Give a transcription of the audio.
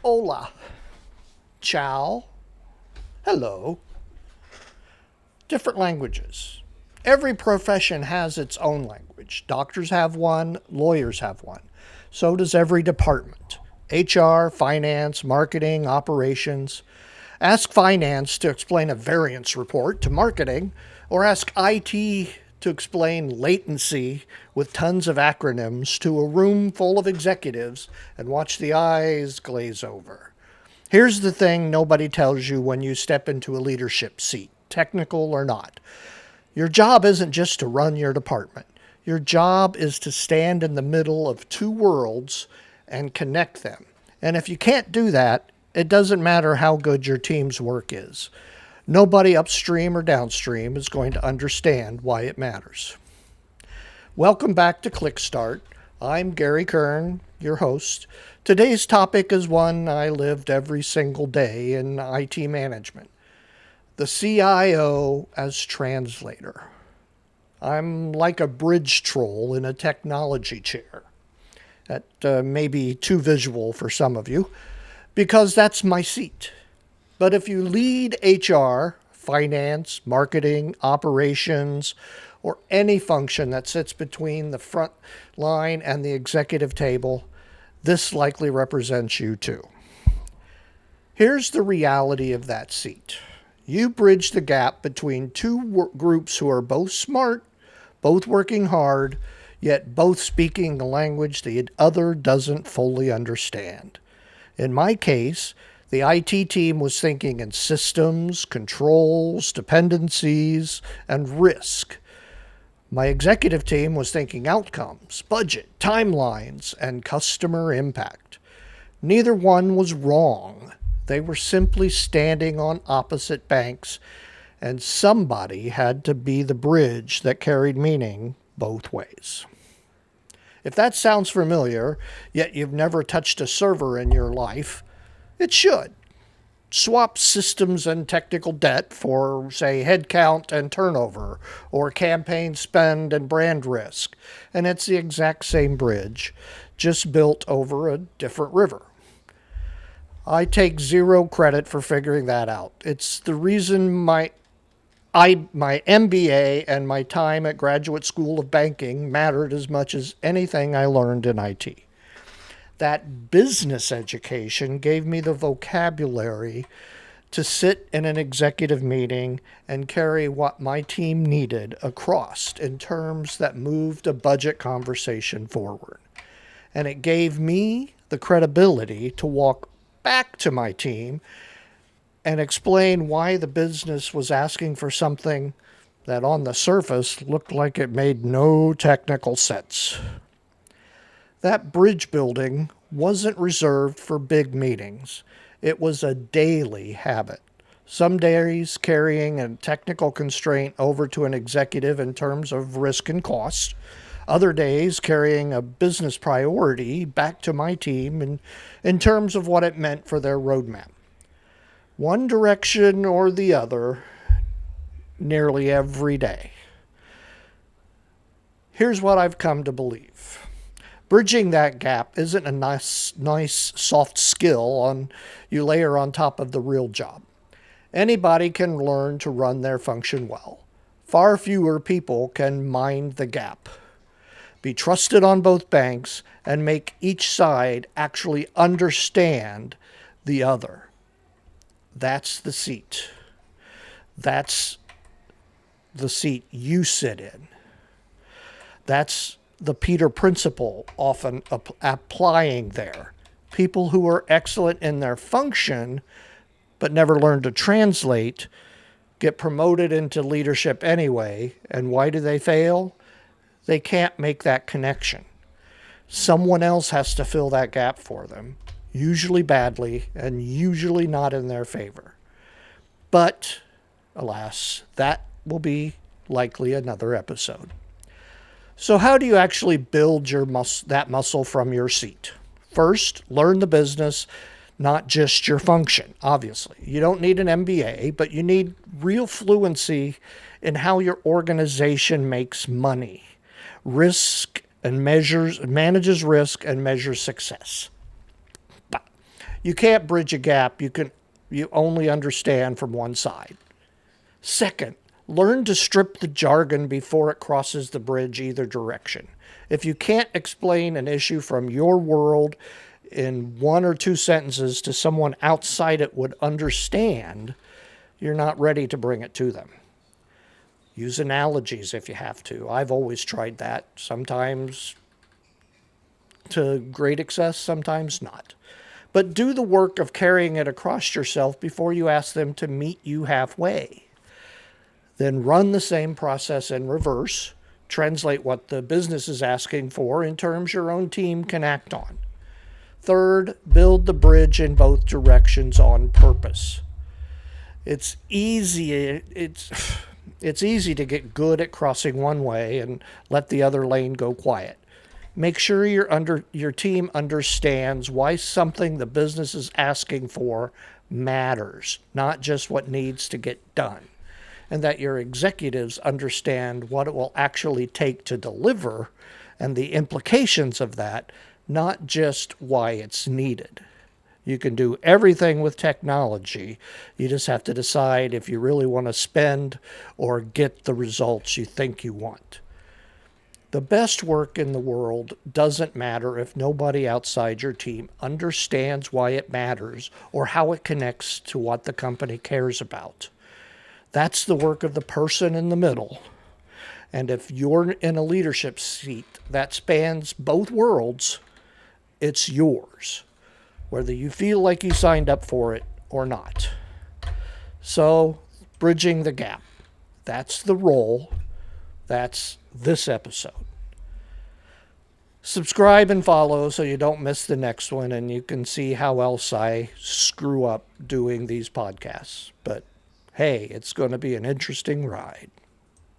Hola. Ciao. Hello. Different languages. Every profession has its own language. Doctors have one, lawyers have one. So does every department. HR, finance, marketing, operations. Ask finance to explain a variance report to marketing, or ask IT to explain latency with tons of acronyms to a room full of executives and watch the eyes glaze over. Here's the thing nobody tells you when you step into a leadership seat, technical or not. Your job isn't just to run your department. Your job is to stand in the middle of two worlds and connect them. And if you can't do that, it doesn't matter how good your team's work is. Nobody upstream or downstream is going to understand why it matters. Welcome back to Click Start. I'm Gary Kern, your host. Today's topic is one I lived every single day in IT management. The CIO as translator. I'm like a bridge troll in a technology chair. That may be too visual for some of you, because that's my seat. But if you lead HR, finance, marketing, operations, or any function that sits between the front line and the executive table, this likely represents you too. Here's the reality of that seat. You bridge the gap between two groups who are both smart, both working hard, yet both speaking the language the other doesn't fully understand. In my case, the IT team was thinking in systems, controls, dependencies, and risk. My executive team was thinking outcomes, budget, timelines, and customer impact. Neither one was wrong. They were simply standing on opposite banks, and somebody had to be the bridge that carried meaning both ways. If that sounds familiar, yet you've never touched a server in your life, it should. Swap systems and technical debt for, say, headcount and turnover, or campaign spend and brand risk, and it's the exact same bridge, just built over a different river. I take zero credit for figuring that out. It's the reason my MBA and my time at Graduate School of Banking mattered as much as anything I learned in IT. That business education gave me the vocabulary to sit in an executive meeting and carry what my team needed across in terms that moved a budget conversation forward. And it gave me the credibility to walk back to my team and explain why the business was asking for something that on the surface looked like it made no technical sense. That bridge building wasn't reserved for big meetings. It was a daily habit. Some days carrying a technical constraint over to an executive in terms of risk and cost. Other days carrying a business priority back to my team in terms of what it meant for their roadmap. One direction or the other, nearly every day. Here's what I've come to believe. Bridging that gap isn't a nice soft skill you layer on top of the real job. Anybody can learn to run their function well. Far fewer people can mind the gap, be trusted on both banks, and make each side actually understand the other. That's the seat. That's the seat you sit in. That's the Peter principle often applying there. People who are excellent in their function but never learn to translate get promoted into leadership anyway. And why do they fail? They can't make that connection. Someone else has to fill that gap for them, usually badly and usually not in their favor. But, alas, that will be likely another episode. So how do you actually build that muscle from your seat? First, learn the business, not just your function, obviously. You don't need an MBA, but you need real fluency in how your organization makes money, manages risk and measures success. You can't bridge a gap you only understand from one side. Second, learn to strip the jargon before it crosses the bridge either direction. If you can't explain an issue from your world in 1 or 2 sentences to someone outside it would understand, you're not ready to bring it to them. Use analogies if you have to. I've always tried that. Sometimes to great excess, sometimes not. But do the work of carrying it across yourself before you ask them to meet you halfway. Then run the same process in reverse. Translate what the business is asking for in terms your own team can act on. Third, build the bridge in both directions on purpose. It's easy to get good at crossing one way and let the other lane go quiet. Make sure your team understands why something the business is asking for matters, not just what needs to get done, and that your executives understand what it will actually take to deliver and the implications of that, not just why it's needed. You can do everything with technology. You just have to decide if you really want to spend or get the results you think you want. The best work in the world doesn't matter if nobody outside your team understands why it matters or how it connects to what the company cares about. That's the work of the person in the middle. And if you're in a leadership seat that spans both worlds, it's yours, whether you feel like you signed up for it or not. So, bridging the gap. That's the role. That's this episode. Subscribe and follow so you don't miss the next one, and you can see how else I screw up doing these podcasts. But hey, it's going to be an interesting ride.